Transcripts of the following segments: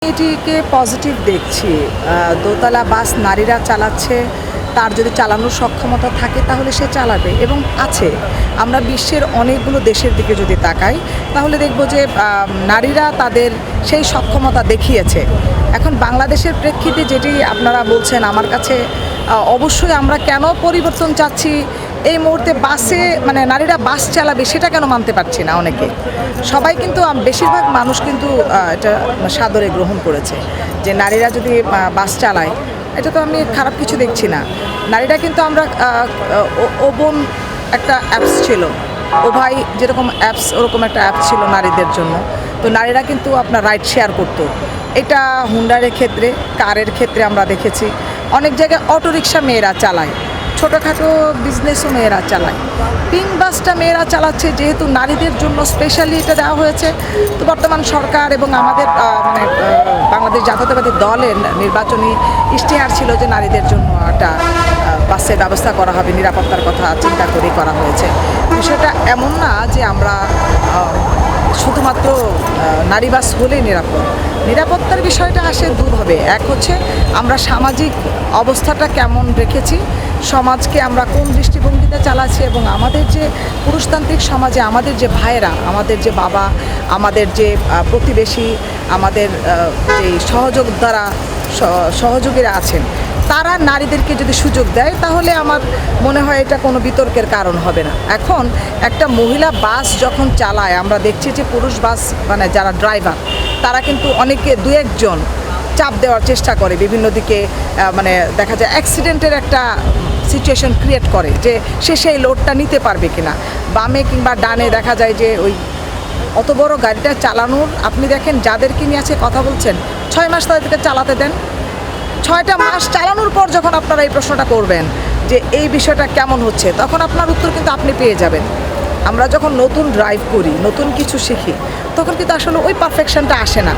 এটিকে পজিটিভ দেখছি। দোতলা বাস নারীরা চালাচ্ছে, তার যদি চালানোর সক্ষমতা থাকে তাহলে সে চালাবে এবং আছে। আমরা বিশ্বের অনেকগুলো দেশের দিকে যদি তাকাই তাহলে দেখব যে নারীরা তাদের সেই সক্ষমতা দেখিয়েছে। এখন বাংলাদেশের প্রেক্ষিতে যেটি আপনারা বলছেন, আমার কাছে অবশ্যই আমরা কেন পরিবর্তন চাচ্ছি এই মুহূর্তে বাসে, মানে নারীরা বাস চালাবে সেটা কেন মানতে পারছি না। অনেকে সবাই কিন্তু বেশিরভাগ মানুষ কিন্তু এটা সাদরে গ্রহণ করেছে যে নারীরা যদি বাস চালায়, এটা তো আমি খারাপ কিছু দেখছি না। নারীরা কিন্তু আমরা ওবন একটা অ্যাপস ছিল, ও ভাই যেরকম অ্যাপস ওরকম একটা অ্যাপ ছিল নারীদের জন্য। তো নারীরা কিন্তু আপনার রাইড শেয়ার করতো। এটা হুন্ডারের ক্ষেত্রে, কারের ক্ষেত্রে আমরা দেখেছি। অনেক জায়গায় অটোরিকশা মেয়েরা চালায়, ছোটোখাটো বিজনেসও মেয়েরা চালায়। পিঙ্ক বাসটা মেয়েরা চালাচ্ছে, যেহেতু নারীদের জন্য স্পেশালি এটা দেওয়া হয়েছে। তো বর্তমান সরকার এবং আমাদের বাংলাদেশ জাতীয়তাবাদী দলের নির্বাচনী ইশতেহার ছিল যে নারীদের জন্য একটা বাসের ব্যবস্থা করা হবে, নিরাপত্তার কথা চিন্তা করেই করা হয়েছে। বিষয়টা এমন না যে আমরা শুধুমাত্র নারী বাস হলেই নিরাপত্তার বিষয়টা আসে দুভাবে। এক হচ্ছে আমরা সামাজিক অবস্থাটা কেমন রেখেছি, সমাজকে আমরা কোন দৃষ্টিভঙ্গিতে চালাচ্ছি, এবং আমাদের যে পুরুষতান্ত্রিক সমাজে আমাদের যে ভাইয়েরা, আমাদের যে বাবা, আমাদের যে প্রতিবেশী, আমাদের যে সহযোগীরা আছেন, তারা নারীদেরকে যদি সুযোগ দেয় তাহলে আমার মনে হয় এটা কোনো বিতর্কের কারণ হবে না। এখন একটা মহিলা বাস যখন চালায়, আমরা দেখছি যে পুরুষ বাস মানে যারা ড্রাইভার তারা কিন্তু অনেকে দু একজন চাপ দেওয়ার চেষ্টা করে বিভিন্ন দিকে, মানে দেখা যায় অ্যাক্সিডেন্টের একটা সিচুয়েশন ক্রিয়েট করে যে সে সেই লোডটা নিতে পারবে কিনা। বামে কিংবা ডানে দেখা যায় যে ওই অত বড় গাড়িটা চালানোর, আপনি দেখেন যাদেরকে নিয়ে আছে কথা বলছেন, 6 মাস তাদেরকে চালাতে দেন। 6টা মাস চালানোর পর যখন আপনারা এই প্রশ্নটা করবেন যে এই বিষয়টা কেমন হচ্ছে, তখন আপনার উত্তর কিন্তু আপনি পেয়ে যাবেন। আমরা যখন নতুন ড্রাইভ করি, নতুন কিছু শিখি, তখন কিন্তু আসলে ওই পারফেকশনটা আসে না।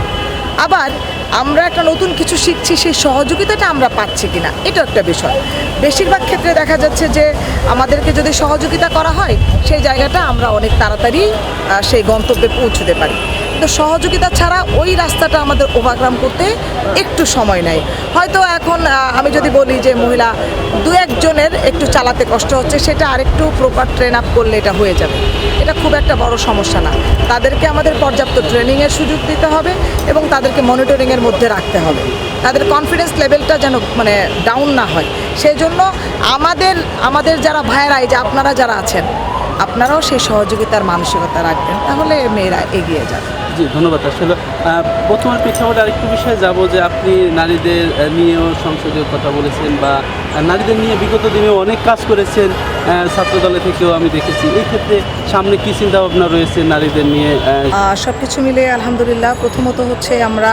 আবার আমরা একটা নতুন কিছু শিখছি, সেই সহযোগিতাটা আমরা পাচ্ছি কিনা, এটা একটা বিষয়। বেশিরভাগ ক্ষেত্রে দেখা যাচ্ছে যে আমাদেরকে যদি সহযোগিতা করা হয়, সেই জায়গাটা আমরা অনেক তাড়াতাড়ি সেই গন্তব্যে পৌঁছতে পারি। তো সহযোগিতা ছাড়া ওই রাস্তাটা আমাদের ওভারকাম করতে একটু সময় নেয়। হয়তো এখন আমি যদি বলি যে মহিলা দু একজনের একটু চালাতে কষ্ট হচ্ছে, সেটা আরেকটু প্রপার ট্রেন আপ করলে এটা হয়ে যাবে। এটা খুব একটা বড় সমস্যা না। তাদেরকে আমাদের পর্যাপ্ত ট্রেনিংয়ের সুযোগ দিতে হবে এবং তাদেরকে মনিটরিংয়ের মধ্যে রাখতে হবে। তাদের কনফিডেন্স লেভেলটা যেন মানে ডাউন না হয়। সেই জন্য আমাদের যারা ভাইয়েরা, এই যে আপনারা যারা আছেন, আপনারাও সেই সহযোগিতার মানসিকতা রাখবেন, তাহলে মেয়েরা এগিয়ে যাবে। জি, ধন্যবাদ। আসলে বর্তমান প্রেক্ষাপটে আরেকটু বিষয়ে যাব যে আপনি নারীদের নিয়েও সংসদীয় কথা বলেছেন বা নারীদের নিয়ে বিগত দিনেও অনেক কাজ করেছেন, ছাত্রদলে থেকেও আমি দেখেছি। এই ক্ষেত্রে সামনে কী চিন্তাভাবনা রয়েছে নারীদের নিয়ে? সব কিছু মিলে আলহামদুলিল্লাহ। প্রথমত হচ্ছে আমরা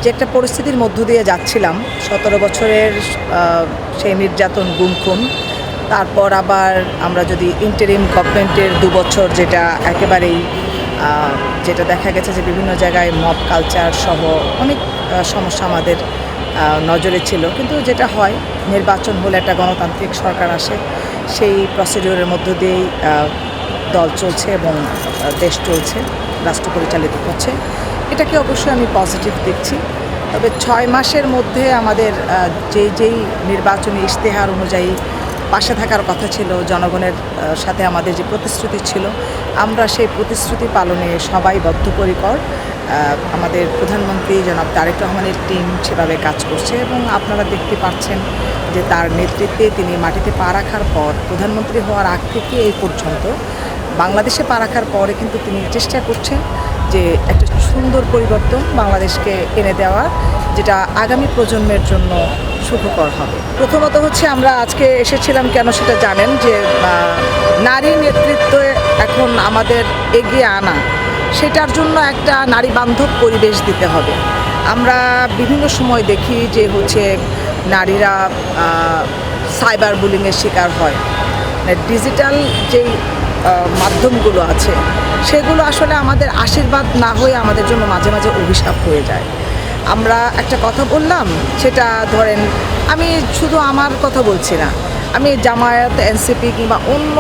যে একটা পরিস্থিতির মধ্য দিয়ে যাচ্ছিলাম, 17 বছরের সেই নির্যাতন, গুম খুন, তারপর আবার আমরা যদি ইন্টারিম গভর্নমেন্টের 2 বছর, যেটা একেবারেই যেটা দেখা গেছে যে বিভিন্ন জায়গায় মব কালচার সহ অনেক সমস্যা আমাদের নজরে ছিল। কিন্তু যেটা হয়, নির্বাচন হলে একটা গণতান্ত্রিক সরকার আসে, সেই প্রসিডিওরের মধ্য দিয়েই দল চলছে এবং দেশ চলছে, রাষ্ট্র পরিচালিত হচ্ছে। এটাকে অবশ্যই আমি পজিটিভ দেখছি। তবে 6 মাসের মধ্যে আমাদের যেই নির্বাচনী ইশতেহার অনুযায়ী পাশে থাকার কথা ছিল, জনগণের সাথে আমাদের যে প্রতিশ্রুতি ছিল, আমরা সেই প্রতিশ্রুতি পালনে সবাই বদ্ধপরিকর। আমাদের প্রধানমন্ত্রী জনাব তারেক রহমানের টিম সেভাবে কাজ করছে এবং আপনারা দেখতে পাচ্ছেন যে তার নেতৃত্বে তিনি মাটিতে পা রাখার পর, প্রধানমন্ত্রী হওয়ার আগ থেকে এই পর্যন্ত বাংলাদেশে পা রাখার পরে কিন্তু তিনি চেষ্টা করছেন যে একটা সুন্দর পরিবর্তন বাংলাদেশকে এনে দেওয়ার, যেটা আগামী প্রজন্মের জন্য সুখকর হবে। প্রথমত হচ্ছে আমরা আজকে এসেছিলাম কেন সেটা জানেন, যে নারী নেতৃত্বে এখন আমাদের এগিয়ে আনা, সেটার জন্য একটা নারী বান্ধব পরিবেশ দিতে হবে। আমরা বিভিন্ন সময় দেখি যে হচ্ছে নারীরা সাইবার বুলিংয়ের শিকার হয়। ডিজিটাল যেই মাধ্যমগুলো আছে, সেগুলো আসলে আমাদের আশীর্বাদ না হয়ে আমাদের জন্য মাঝে মাঝে অভিশাপ হয়ে যায়। আমরা একটা কথা বললাম, সেটা ধরেন, আমি শুধু আমার কথা বলছি না, আমি জামায়াত, এনসিপি কিংবা অন্য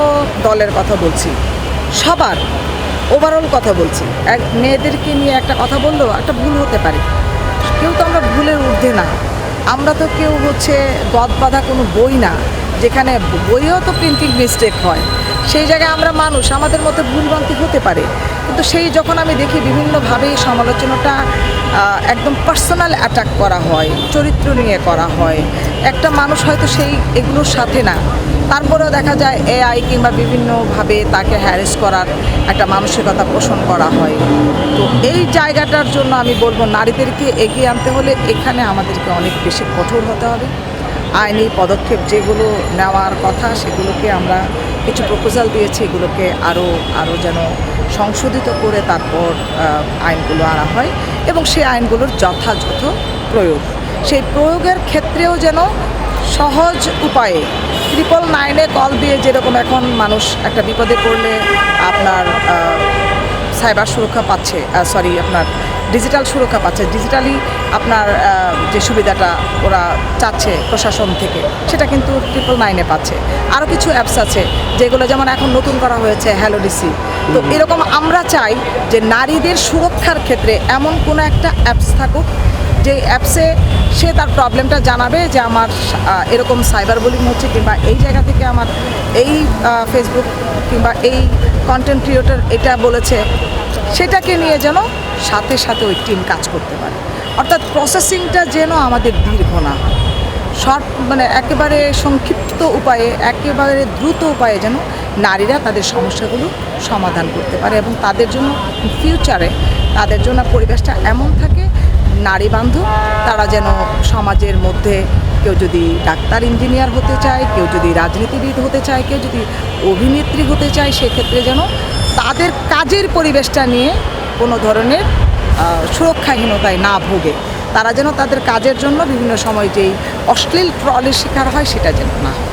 দলের কথা বলছি, সবার ওভারঅল কথা বলছি, মেয়েদেরকে নিয়ে একটা কথা বললেও একটা ভুল হতে পারে, কেউ তো আমরা ভুলের ঊর্ধ্বে না, আমরা তো কেউ হচ্ছে গদ বাঁধা কোনো বই না, যেখানে বইও তো প্রিন্টিং মিস্টেক হয়, সেই জায়গায় আমরা মানুষ, আমাদের মধ্যে ভুলভ্রান্তি হতে পারে। কিন্তু সেই যখন আমি দেখি বিভিন্নভাবে এই সমালোচনাটা একদম পার্সোনাল অ্যাটাক করা হয়, চরিত্র নিয়ে করা হয়, একটা মানুষ হয়তো সেই এগুলোর সাথে না, তারপরেও দেখা যায় এআই কিংবা বিভিন্নভাবে তাকে হ্যারেস করার একটা মানসিকতা পোষণ করা হয়। তো এই জায়গাটার জন্য আমি বলবো নারীদেরকে এগিয়ে আনতে হলে এখানে আমাদেরকে অনেক বেশি কঠোর হতে হবে। আইনি পদক্ষেপ যেগুলো নেওয়ার কথা সেগুলোকে আমরা কিছু প্রপোজাল দিয়েছি, এগুলোকে আরও যেন সংশোধিত করে তারপর আইনগুলো আনা হয় এবং সেই আইনগুলোর যথাযথ প্রয়োগ, সেই প্রয়োগের ক্ষেত্রেও যেন সহজ উপায়ে 999-এ কল দিয়ে যেরকম এখন মানুষ একটা বিপদে পড়লে আপনার সাইবার সুরক্ষা পাচ্ছে, আপনার ডিজিটাল সুরক্ষা পাচ্ছে, ডিজিটালি আপনার যে সুবিধাটা ওরা চাচ্ছে প্রশাসন থেকে সেটা কিন্তু 999-এ পাচ্ছে। আরও কিছু অ্যাপস আছে যেগুলো যেমন এখন নতুন করা হয়েছে হ্যালো ডিসি। তো এরকম আমরা চাই যে নারীদের সুরক্ষার ক্ষেত্রে এমন কোনো একটা অ্যাপস থাকুক যে অ্যাপসে সে তার প্রবলেমটা জানাবে যে আমার এরকম সাইবার বুলিং হচ্ছে, কিংবা এই জায়গা থেকে আমার এই ফেসবুক কিংবা এই কন্টেন্ট ক্রিয়েটর এটা বলেছে, সেটাকে নিয়ে যেন সাথে সাথে ওই টিম কাজ করতে পারে। অর্থাৎ প্রসেসিংটা যেন আমাদের দীর্ঘ না, মানে একেবারে সংক্ষিপ্ত উপায়ে, একেবারে দ্রুত উপায়ে যেন নারীরা তাদের সমস্যাগুলো সমাধান করতে পারে এবং তাদের জন্য ফিউচারে তাদের জন্য পরিবেশটা এমন থাকে নারী বান্ধব, তারা যেন সমাজের মধ্যে কেউ যদি ডাক্তার ইঞ্জিনিয়ার হতে চায়, কেউ যদি রাজনীতিবিদ হতে চায়, কেউ যদি অভিনেত্রী হতে চায়, সেক্ষেত্রে যেন তাদের কাজের পরিবেশটা নিয়ে কোনো ধরনের সুরক্ষাহীনতায় না ভোগে, তারা যেন তাদের কাজের জন্য বিভিন্ন সময় যেই অশ্লীল ট্রলের শিকার হয় সেটা যেন না হয়।